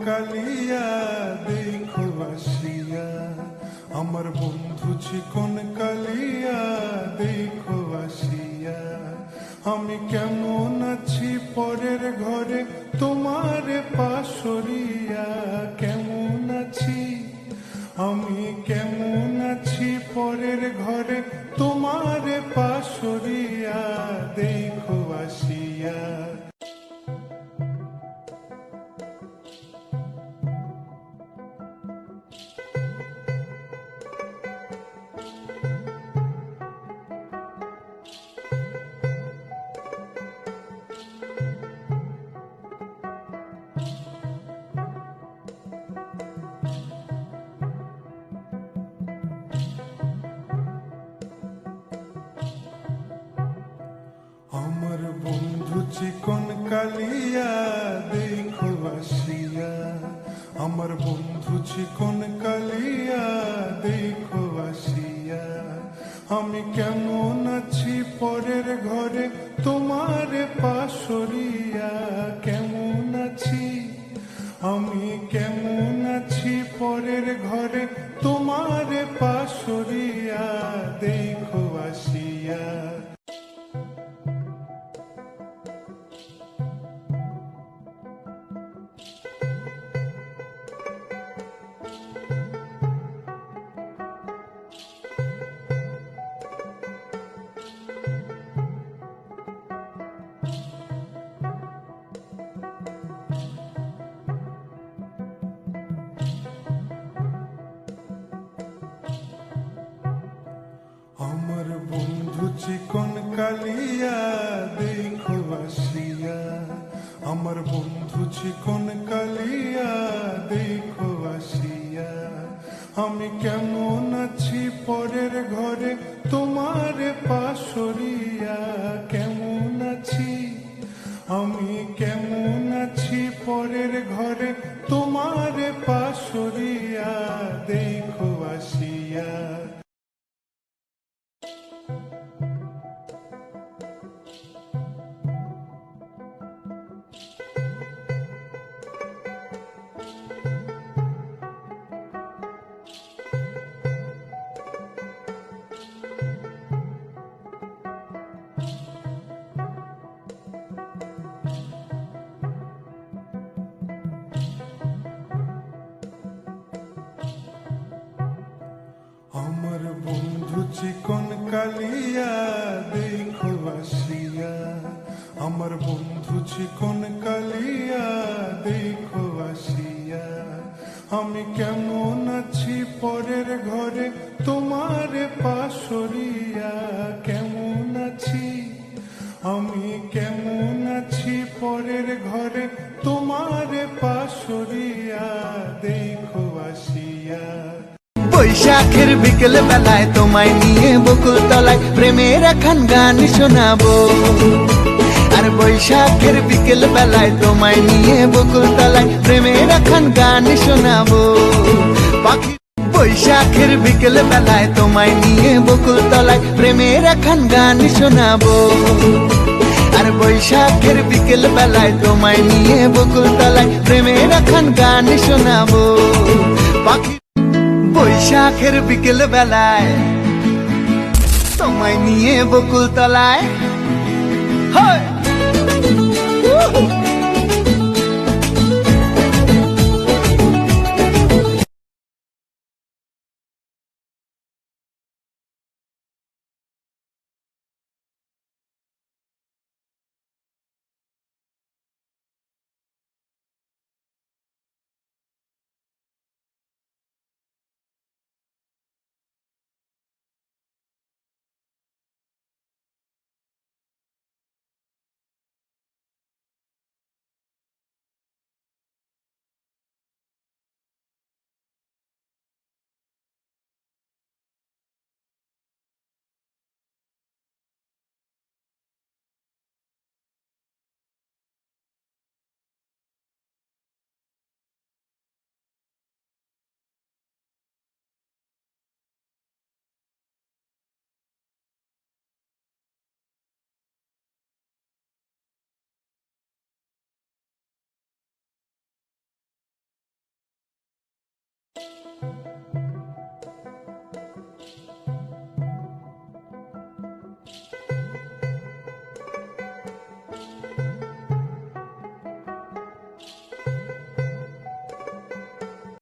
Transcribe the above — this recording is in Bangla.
কালিয়া দেখো আসিয়া, আমার বন্ধু চিকন কালিয়া দেখো আসিয়া। আমি কেমন আছি পরের ঘরে তোমার পাশরিয়া, কেমন আছি আমি কেমন আছি পরের ঘরে তোমার পাশরিয়া দেখো আসিয়া। আমার বন্ধু চিকন কালিয়া দেখো আসিয়া, আমার বন্ধু চিকন কালিয়া দেখো আসিয়া। আমি কেমন আছি পরের ঘরে তোমার পাশরিয়া, কেমন আছি আমি কেমন আছি পরের ঘরে তোমার পাশরিয়া দেখো আসিয়া। আমার বন্ধু চিকন কালিয়া দেখো আসিয়া, আমার বন্ধু চিকন কালিয়া দেখো আসিয়া। আমি কেমন আছি পরের ঘরে তোমার পাশরিয়া, কেমন আছি আমি কেমন আছি পরের ঘরে তোমার পাশরিয়া দেখো আসিয়া। আমার বন্ধু চিকন কালিয়া দেখো আসিয়া, আমার বন্ধু চিকন কালিয়া দেখো আসিয়া। আমি কেমন আছি পরের ঘরে তোমার পাশরিয়া, কেমন আছি আমি কেমন আছি পরের ঘরে তোমার পাশরিয়া দেখো আসিয়া। বৈশাখের বিকেল বেলায় তোমায় নিয়ে বকুল তলায় প্রেমের এখন গান শোনাবো। আর বৈশাখের বিকেল বেলায় তোমায় নিয়ে বকুল তলায় প্রেমের এখন গান শোনাবো। পাখি বৈশাখের বিকেল বেলায় তোমায় নিয়ে বকুল তলায় প্রেমের এখন গান শোনাবো। আর বৈশাখের বিকেল বেলায় তোমায় নিয়ে বকুল তলায় প্রেমের এখন গান শোনাবো। পাখি বৈশাখের বিকেল বেলায় তোমায় নিয়ে বকুল তলায়